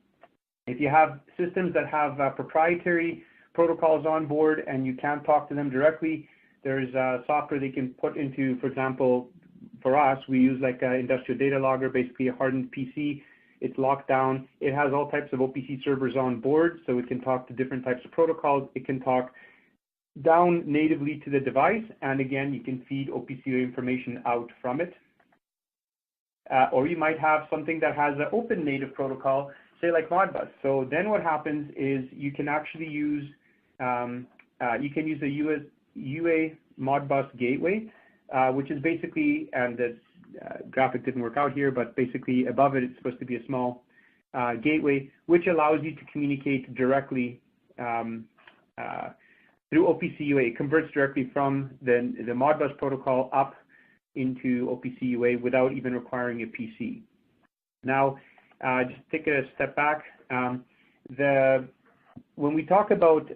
S2: If you have systems that have proprietary protocols on board and you can't talk to them directly, there's software they can put into, for example, for us, we use like an industrial data logger, basically a hardened PC. It's locked down. It has all types of OPC servers on board, so it can talk to different types of protocols. It can talk down natively to the device, and again, you can feed OPC UA information out from it. Or you might have something that has an open native protocol, say like Modbus. So then what happens is you can actually use a UA Modbus gateway, which is basically, and the graphic didn't work out here, but basically above it, it's supposed to be a small gateway, which allows you to communicate directly through OPC UA. It converts directly from the Modbus protocol up into OPC UA without even requiring a PC. Now, just take a step back. When we talk about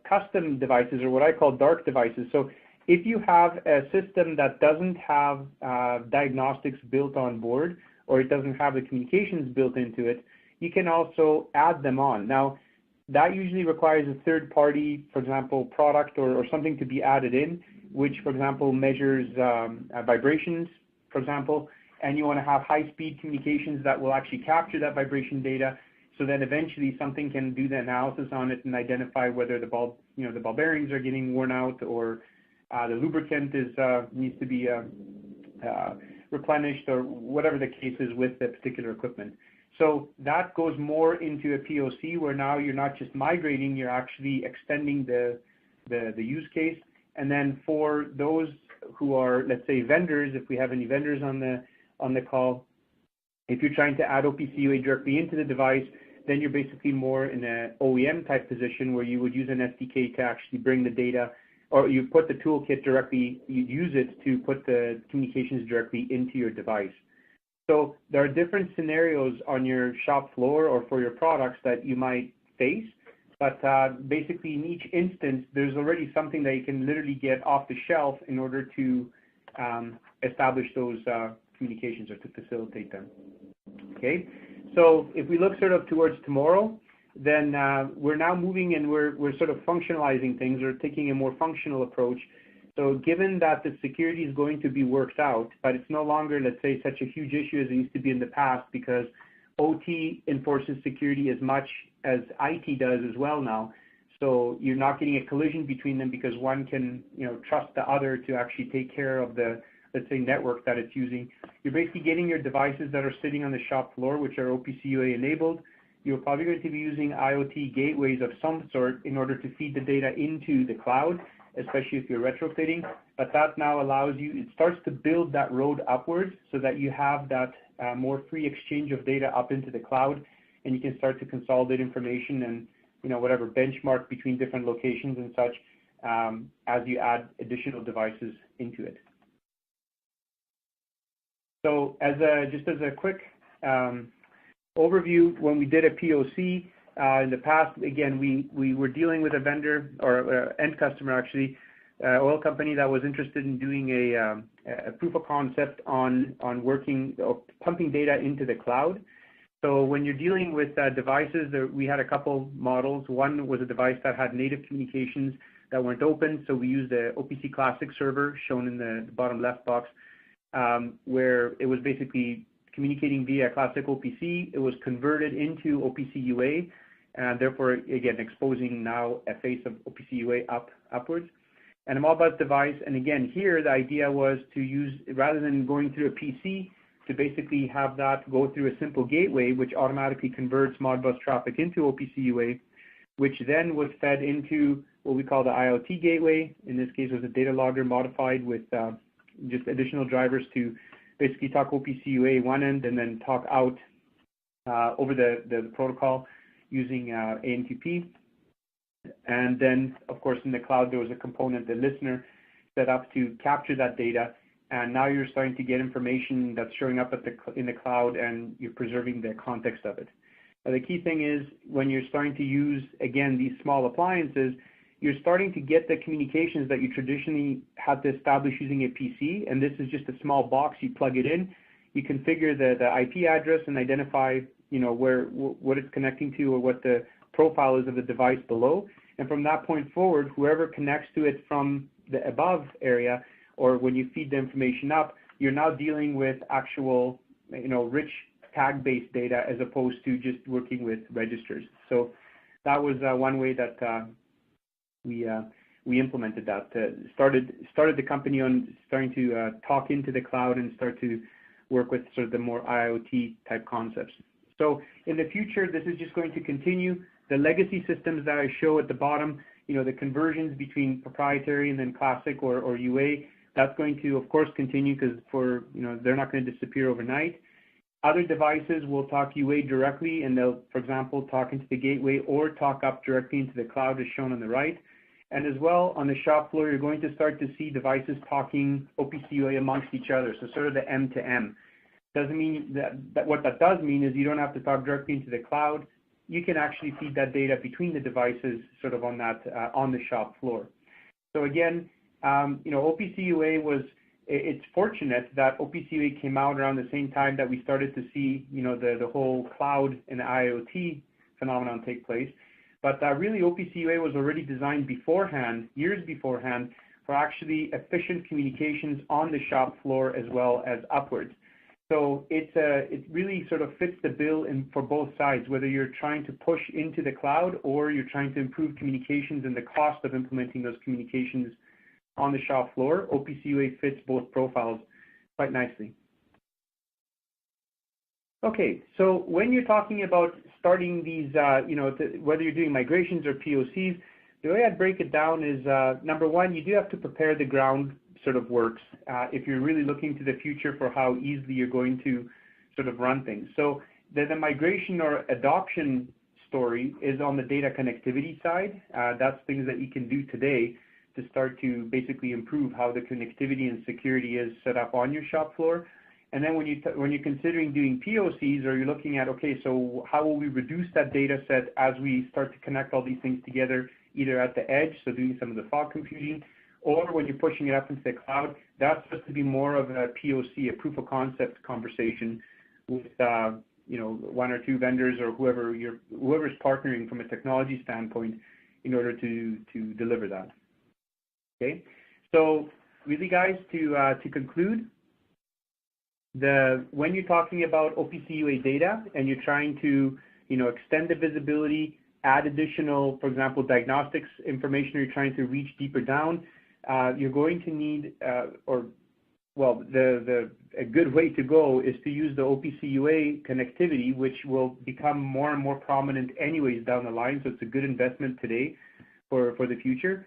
S2: custom devices, or what I call dark devices, so if you have a system that doesn't have diagnostics built on board, or it doesn't have the communications built into it, you can also add them on. Now, that usually requires a third-party, for example, product or something to be added in, which, for example, measures vibrations, for example, and you want to have high-speed communications that will actually capture that vibration data, so that eventually something can do the analysis on it and identify whether the ball bearings are getting worn out, or the lubricant needs to be replenished, or whatever the case is with the particular equipment. So that goes more into a POC, where now you're not just migrating, you're actually extending the use case. And then for those who are, let's say, vendors, if we have any vendors on the call, if you're trying to add OPC UA directly into the device, then you're basically more in an OEM type position, where you would use an SDK to actually bring the data, or you put the toolkit directly, you use it to put the communications directly into your device. So there are different scenarios on your shop floor or for your products that you might face, but basically in each instance, there's already something that you can literally get off the shelf in order to establish those communications, or to facilitate them. Okay, so if we look sort of towards tomorrow, then we're now moving, and we're sort of functionalizing things, or taking a more functional approach. So given that the security is going to be worked out, but it's no longer, let's say, such a huge issue as it used to be in the past, because OT enforces security as much as IT does as well now. So you're not getting a collision between them, because one can, trust the other to actually take care of the, let's say, network that it's using. You're basically getting your devices that are sitting on the shop floor, which are OPC UA enabled. You're probably going to be using IoT gateways of some sort in order to feed the data into the cloud, especially if you're retrofitting. But that now allows you, it starts to build that road upwards, so that you have that more free exchange of data up into the cloud, and you can start to consolidate information and, whatever, benchmark between different locations and such, as you add additional devices into it. So just as a quick overview, when we did a POC in the past, again, we were dealing with a vendor, or end customer actually, oil company that was interested in doing a proof of concept on working, or pumping data into the cloud. So when you're dealing with devices, we had a couple models. One was a device that had native communications that weren't open, so we used the OPC Classic server, shown in the bottom left box, where it was basically communicating via Classic OPC. It was converted into OPC UA, and therefore, again, exposing now a face of OPC UA upwards. And a Modbus device, and again, here the idea was to use, rather than going through a PC, to basically have that go through a simple gateway, which automatically converts Modbus traffic into OPC UA, which then was fed into what we call the IoT gateway. In this case, it was a data logger modified with just additional drivers to basically talk OPC UA one end, and then talk out over the protocol using AMQP. And then, of course, in the cloud, there was a component, the listener, set up to capture that data. And now you're starting to get information that's showing up in the cloud, and you're preserving the context of it. Now, the key thing is, when you're starting to use, again, these small appliances, you're starting to get the communications that you traditionally had to establish using a PC, and this is just a small box. You plug it in, you configure the IP address, and identify, what it's connecting to, or what the profile is of the device below. And from that point forward, whoever connects to it from the above area, or when you feed the information up, you're now dealing with actual, rich tag-based data, as opposed to just working with registers. So that was one way that we implemented that. Started the company on starting to talk into the cloud and start to work with sort of the more IoT type concepts. So in the future, this is just going to continue. The legacy systems that I show at the bottom, the conversions between proprietary and then classic or UA, that's going to, of course, continue, because they're not going to disappear overnight. Other devices will talk UA directly, and they'll, for example, talk into the gateway or talk up directly into the cloud, as shown on the right. And as well, on the shop floor, you're going to start to see devices talking OPC UA amongst each other, so sort of the M to M. Doesn't mean that what that does mean is you don't have to talk directly into the cloud. You can actually feed that data between the devices sort of on that on the shop floor. So again, OPC UA it's fortunate that OPC UA came out around the same time that we started to see, the whole cloud and IoT phenomenon take place. But really, OPC UA was already designed beforehand, years beforehand, for actually efficient communications on the shop floor as well as upwards. So it really sort of fits the bill for both sides, whether you're trying to push into the cloud or you're trying to improve communications and the cost of implementing those communications on the shop floor. OPC UA fits both profiles quite nicely. Okay, so when you're talking about starting these, whether you're doing migrations or POCs, the way I'd break it down is, number one, you do have to prepare the ground sort of works if you're really looking to the future for how easily you're going to sort of run things. So the migration or adoption story is on the data connectivity side. That's things that you can do today to start to basically improve how the connectivity and security is set up on your shop floor. And then when you're considering doing POCs, or you're looking at, okay, so how will we reduce that data set as we start to connect all these things together, either at the edge, so doing some of the fog computing, or when you're pushing it up into the cloud, that's supposed to be more of a POC, a proof of concept conversation with one or two vendors or whoever's partnering from a technology standpoint in order to deliver that. Okay, so really, guys, to conclude, when you're talking about OPC UA data and you're trying to extend the visibility, add additional, for example, diagnostics information, or you're trying to reach deeper down, you're going to need, a good way to go is to use the OPC UA connectivity, which will become more and more prominent anyways down the line. So it's a good investment today for the future.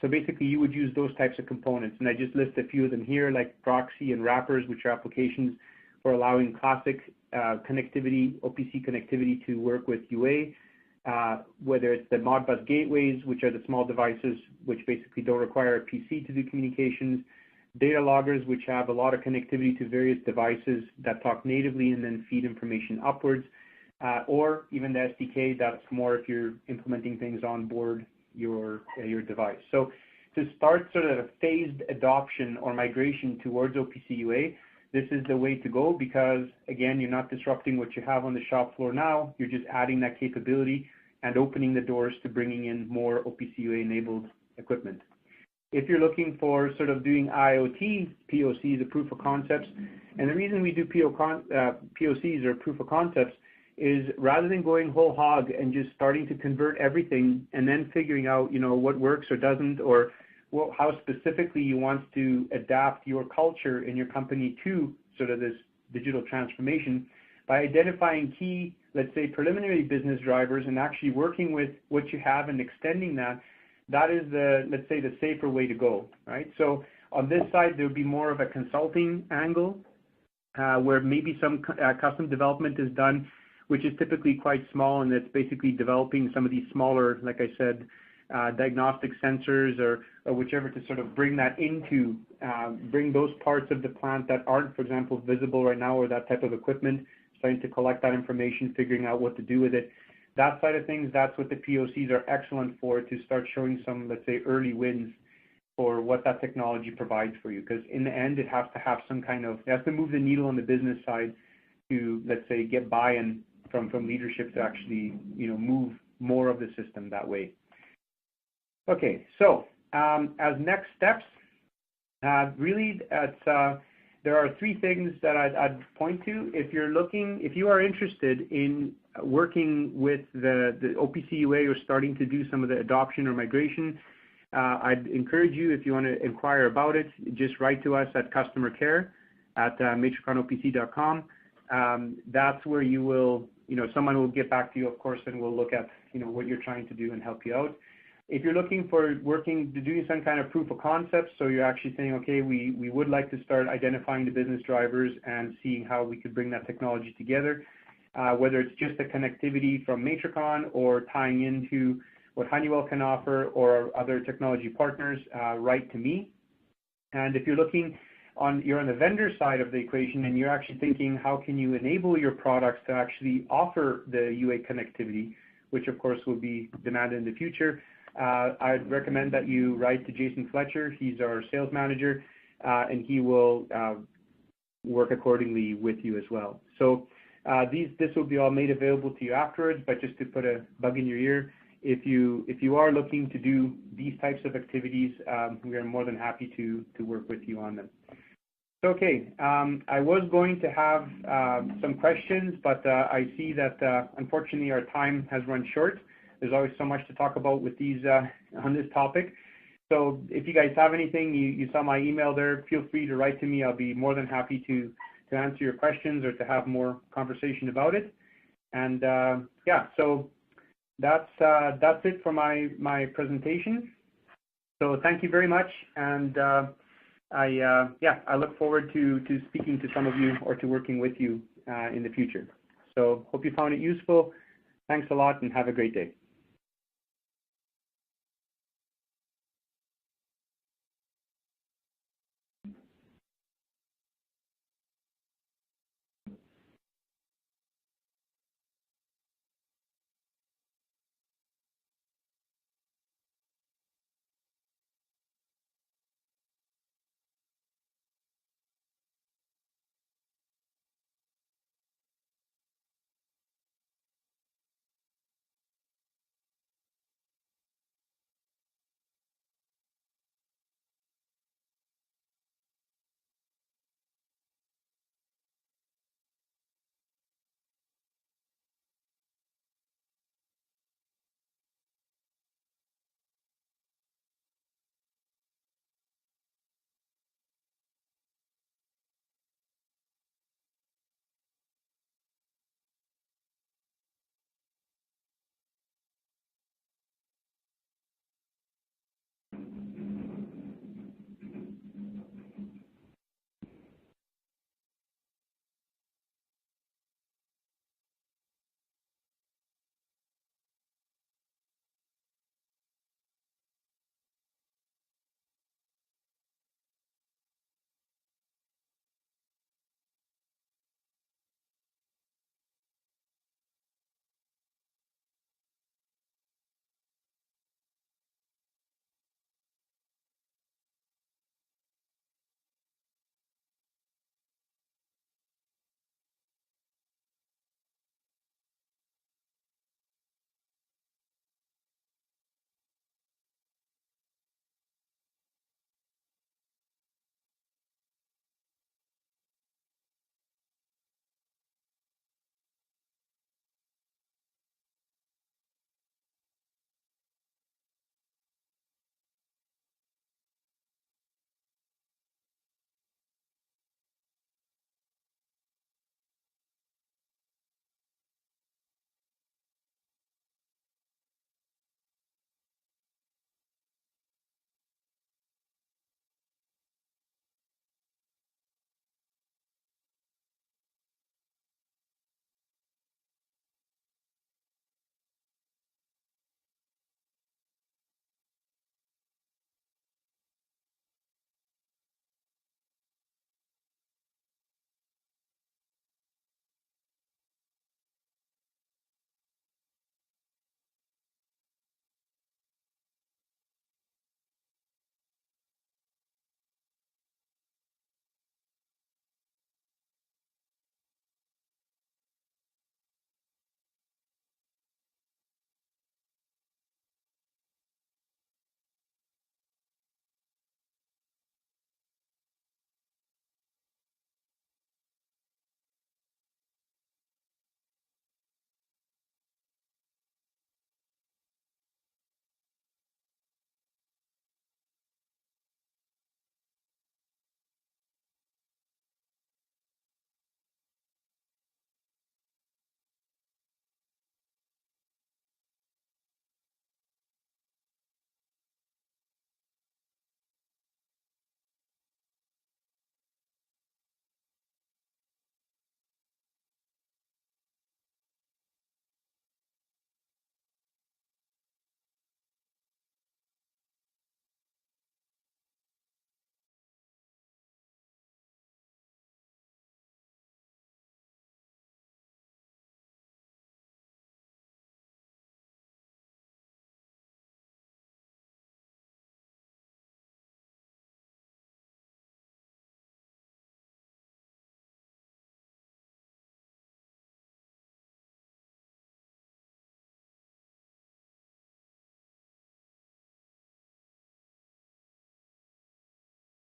S2: So basically, you would use those types of components, and I just list a few of them here, like proxy and wrappers, which are applications for allowing classic connectivity, OPC connectivity, to work with UA. Whether it's the Modbus gateways, which are the small devices which basically don't require a PC to do communications, data loggers, which have a lot of connectivity to various devices that talk natively and then feed information upwards, or even the SDK, that's more if you're implementing things on board your device. So to start sort of a phased adoption or migration towards OPC UA, this is the way to go, because again, you're not disrupting what you have on the shop floor now, you're just adding that capability and opening the doors to bringing in more OPC UA enabled equipment. If you're looking for sort of doing IoT POCs, or proof of concepts, and the reason we do POCs or proof of concepts is rather than going whole hog and just starting to convert everything and then figuring out, what works or doesn't, or how specifically you want to adapt your culture in your company to sort of this digital transformation, by identifying key, let's say, preliminary business drivers and actually working with what you have and extending that, that is let's say, the safer way to go, right? So on this side, there would be more of a consulting angle where maybe some custom development is done, which is typically quite small, and it's basically developing some of these smaller, like I said, diagnostic sensors or whichever, to sort of bring that into, bring those parts of the plant that aren't, for example, visible right now, or that type of equipment, starting to collect that information, figuring out what to do with it. That side of things, that's what the POCs are excellent for, to start showing some, let's say, early wins for what that technology provides for you. Because in the end, it has to have some kind of, it has to move the needle on the business side to, let's say, get buy-in from leadership to actually, move more of the system that way. Okay, so as next steps, really, there are three things that I'd point to. If you are interested in working with the OPC UA, or starting to do some of the adoption or migration, I'd encourage you, if you want to inquire about it, just write to us at customer care at matrikonopc.com. That's where you will, someone will get back to you, of course, and we'll look at, what you're trying to do and help you out. If you're looking for doing some kind of proof of concept, so you're actually saying, okay, we would like to start identifying the business drivers and seeing how we could bring that technology together, whether it's just the connectivity from Matrikon or tying into what Honeywell can offer or other technology partners, write to me. And if you're looking you're on the vendor side of the equation, and you're actually thinking, how can you enable your products to actually offer the UA connectivity, which of course will be demanded in the future. I'd recommend that you write to Jason Fletcher. He's our sales manager, and he will work accordingly with you as well. So this will be all made available to you afterwards, but just to put a bug in your ear, if you are looking to do these types of activities, we are more than happy to work with you on them. Okay, I was going to have some questions, but I see that unfortunately our time has run short. There's always so much to talk about with these on this topic. So if you guys have anything, you saw my email there, feel free to write to me. I'll be more than happy to answer your questions or to have more conversation about it. And yeah, so that's it for my presentation. So thank you very much, and I look forward to speaking to some of you or to working with you in the future. So hope you found it useful. Thanks a lot and have a great day.